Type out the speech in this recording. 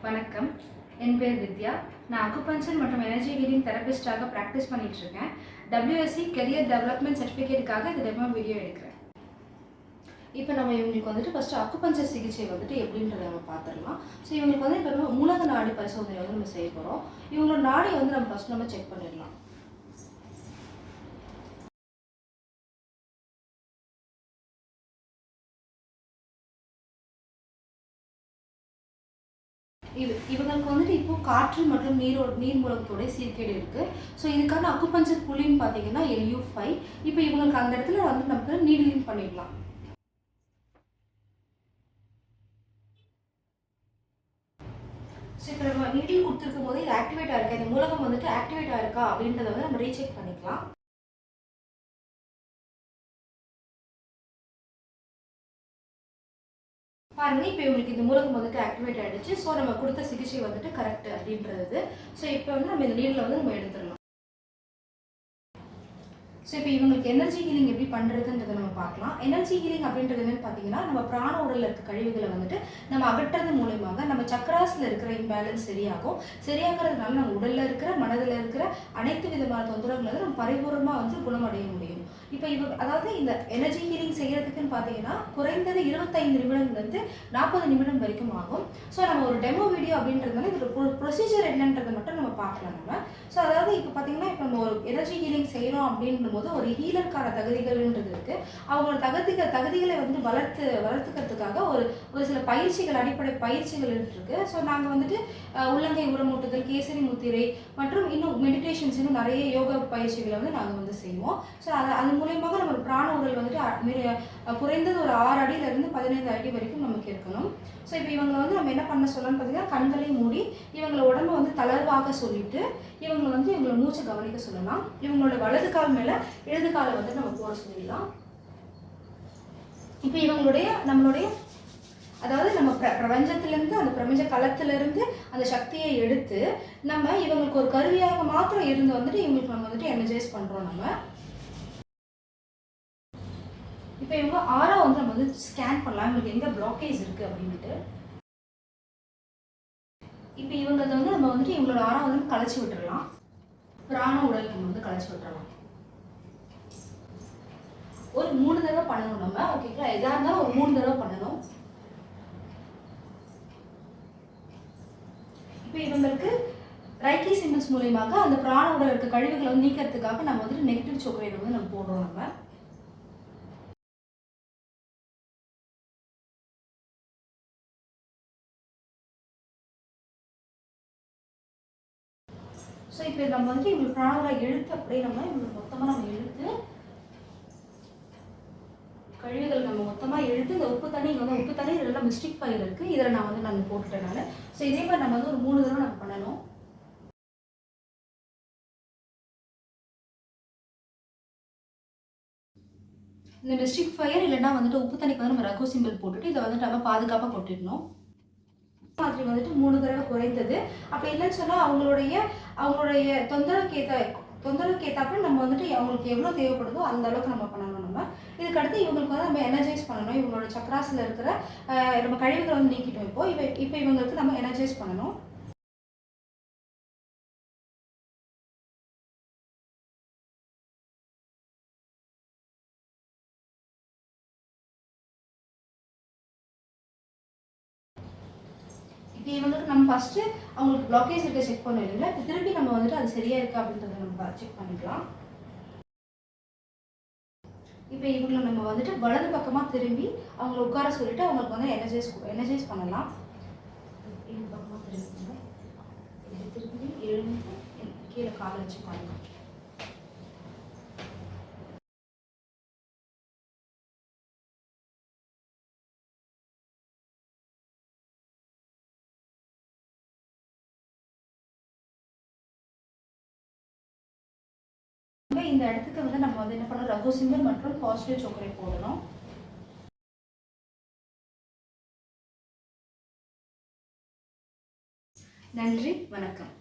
வணக்கம். என் பேர் வித்யா. நான் அக்குபஞ்சர் மற்றும் எனர்ஜி ஹீலிங் தெரபிஸ்டாக ப்ராக்டிஸ் பண்ணிட்டு இருக்கேன். WSC கெரியர் டெவலப்மெண்ட் சர்டிஃபிகேட்டுக்காக இந்த டெமோ வீடியோ எடுக்கிறேன். இப்போ நம்ம இவங்களுக்கு வந்துட்டு ஃபஸ்ட்டு அக்குபஞ்சர் சிகிச்சை வந்துட்டு எப்படின்றத நம்ம பார்த்துடலாம். ஸோ இவங்களுக்கு வந்து இப்போ மூலக நாடி பரிசோதனை வந்து நம்ம செய்ய போகிறோம். இவங்களோட நாடியை வந்து நம்ம ஃபஸ்ட் நம்ம செக் பண்ணிடலாம். இவங்களுக்கு வந்துட்டு இப்போ காற்று மற்றும் நீர் மூலத்தோட சீர்கேடு இருக்குது. ஸோ இதுக்கான அக்குபஞ்சர் புள்ளின்னு பார்த்தீங்கன்னா LU5. இப்போ இவங்களுக்கு அந்த இடத்துல வந்து நமக்கு நீடிலிங் பண்ணிடலாம். ஸோ இப்போ நம்ம நீடில் கொடுத்துருக்கும் போது இது ஆக்டிவேட் ஆயிருக்கா, இந்த மூலகம் வந்துட்டு ஆக்டிவேட் ஆயிருக்கா அப்படின்றத வந்து நம்ம ரீசெக் பண்ணிக்கலாம். பாருங்க, இப்போ இவங்களுக்கு இந்த மூலகம் வந்துட்டு ஆக்டிவேட் ஆகிடுச்சு. ஸோ நம்ம கொடுத்த சிகிச்சை வந்துட்டு கரெக்ட் அப்படின்றது. ஸோ இப்போ வந்து நம்ம இந்த நீடில் வந்து நம்ம எடுத்துடலாம். ஸோ இப்போ இவங்களுக்கு எனர்ஜி ஹீலிங் எப்படி பண்ணுறதுன்றதை நம்ம பார்க்கலாம். எனர்ஜி ஹீலிங் அப்படின்றது என்னன்னு பார்த்தீங்கன்னா, நம்ம பிராண உடலில் இருக்க கழிவுகளை வந்துட்டு நம்ம அகற்றுறது மூலமாக நம்ம சக்கராஸில் இருக்கிற இம்பேலன்ஸ் சரியாகிறதுனால நம்ம உடலில் இருக்கிற மனதில் இருக்கிற அனைத்து விதமான தொந்தரவுகளை வந்து நம்ம பரிபூர்ணமாக வந்து குணமடைய முடியும். இப்போ அதாவது இந்த எனர்ஜி ஹீலிங் செய்கிறதுக்குன்னு பார்த்தீங்கன்னா குறைந்தது 25 நிமிடம்லேருந்து 40 நிமிடம் வரைக்கும் ஆகும். ஸோ நம்ம ஒரு டெமோ வீடியோ அப்படின்றதுனால இதோட ப்ரொசீஜர் என்னன்றதை மட்டும் நம்ம பார்க்கலாம் நம்ம. ஸோ அதாவது இப்போ பார்த்தீங்கன்னா, இப்போ நம்ம ஒரு எனர்ஜி ஹீலிங் செய்கிறோம் அப்படின்னும் போது ஒரு ஹீலருக்கான தகுதிகள்ன்றது இருக்குது. அவங்களோட தகுதிகளை வந்து வளர்த்துக்கிறதுக்காக ஒரு சில பயிற்சிகள், அடிப்படை பயிற்சிகள் இருக்குது. ஸோ நாங்கள் வந்துட்டு உள்ளங்கை உரமூட்டுதல், கேசரி முத்திரை மற்றும் இன்னும் மெடிடேஷன்ஸ், இன்னும் நிறைய யோகா பயிற்சிகளை வந்து நாங்கள் வந்து செய்வோம். ஸோ அது மூலயமாக நம்ம பிராண உடல் வந்துட்டு குறைந்தது ஒரு 6 அடியிலிருந்து 15 அடி வரைக்கும் நமக்கு இருக்கணும். ஸோ இப்போ இவங்களை வந்து நம்ம என்ன பண்ண சொல்லலாம்னு பார்த்தீங்கன்னா, கண்களை மூடி இவங்களை உடம்பு வந்து தளர்வாக சொல்லிட்டு இவங்களை மூச்சை கவனிக்க சொல்லலாம். இவங்களோட வலது கால் மேலே இடது காலை வந்து நம்ம போட சொல்லிடலாம். இப்போ நம்மளுடைய அதாவது நம்ம பிரபஞ்சத்திலேருந்து, அந்த பிரபஞ்ச களத்திலிருந்து அந்த சக்தியை எடுத்து நம்ம இவங்களுக்கு ஒரு கருவியாக மாத்திரம் இருந்து வந்துட்டு இவங்களுக்கு நம்ம வந்துட்டு எனர்ஜைஸ் பண்ணுறோம் நம்ம. இப்போ இவங்க ஆரா வந்து நம்ம வந்து ஸ்கேன் பண்ணலாம், இவங்களுக்கு எங்கே பிளாக்கேஜ் இருக்குது அப்படின்ட்டு. இப்போ இவங்களை வந்து நம்ம வந்துட்டு இவங்களோட ஆரா வந்து கலைச்சி விட்டுறலாம். பிராண உடல் நம்ம வந்து கலைச்சி விட்டுறலாம். ஒரு 3 தடவை பண்ணணும் நம்ம. ஓகேங்களா? எதாக இருந்தாலும் ஒரு 3 தடவை பண்ணணும். இப்போ இவங்களுக்கு ரைக்கி சிம்பிள்ஸ் மூலயமாக அந்த பிராண உடல் இருக்க கழிவுகளை வந்து நீக்கிறதுக்காக நம்ம வந்துட்டு நெகட்டிவ் சோக்ரேட் வந்து நம்ம போடுறோம் நம்ம. ஸோ இப்போ நம்ம வந்துட்டு இவங்களுக்கு பிராணங்களை இழுத்து அப்படியே நம்ம இவங்களுக்கு மொத்தமாக நம்ம இழுத்து கழிவுகள் நம்ம மொத்தமாக இழுத்து இந்த உப்பு தண்ணி, இங்கே வந்து உப்பு தண்ணி இதெல்லாம் மிஸ்டிக் ஃபைல் இருக்குது, இதில் நான் போட்டுட்டேனால. ஸோ இதே மாதிரி நம்ம வந்து ஒரு 3 தடவை நம்ம பண்ணணும். இந்த மிஸ்டிக் ஃபயர் இல்லைன்னா வந்துட்டு உப்பு தண்ணிக்கு வந்து நம்ம ரகு சிம்பிள் போட்டுட்டு இதை வந்துட்டு நம்ம பாதுகாப்பாக கொட்டிடணும். மாதிரி வந்துட்டு 3 தடவை குறைந்தது. அப்படி இல்லைன்னு சொன்னால் அவங்களுடைய தொந்தரவுக்கு ஏற்றாப்புல நம்ம வந்துட்டு அவங்களுக்கு எவ்வளோ தேவைப்படுதோ அந்த அளவுக்கு நம்ம பண்ணணும் நம்ம. இதுக்கடுத்து இவங்களுக்கு வந்து நம்ம எனர்ஜைஸ் பண்ணணும். இவங்களோட சக்கராஸில் இருக்கிற நம்ம கழிவுகளை வந்து நீக்கிட்டோம். இப்போ இவங்களுக்கு நம்ம எனர்ஜைஸ் பண்ணணும். இப்போ இவங்களுக்கு நம்ம ஃபஸ்ட்டு அவங்களுக்கு பிளாக்கேஜ் இருக்க செக் பண்ண இல்லை, இப்போ திருப்பி நம்ம வந்துட்டு அது சரியாக இருக்கா அப்படின்றத நம்ம செக் பண்ணிக்கலாம். இப்போ இவங்களை நம்ம வந்துட்டு வலது பக்கமாக திரும்பி அவங்களை உட்கார சொல்லிட்டு அவங்களுக்கு வந்து எனர்ஜைஸ் பண்ணலாம். இந்த பக்கமாக திரும்பி எழுந்து கீழே காலை வச்சு பண்ணலாம். இந்த இடத்துக்கு வந்து நம்ம வந்து என்ன பண்ணணும், ரகு சிம்பிள் மற்றும் பாசிட்டிவ் சோக்ரேட் போடணும். நன்றி, வணக்கம்.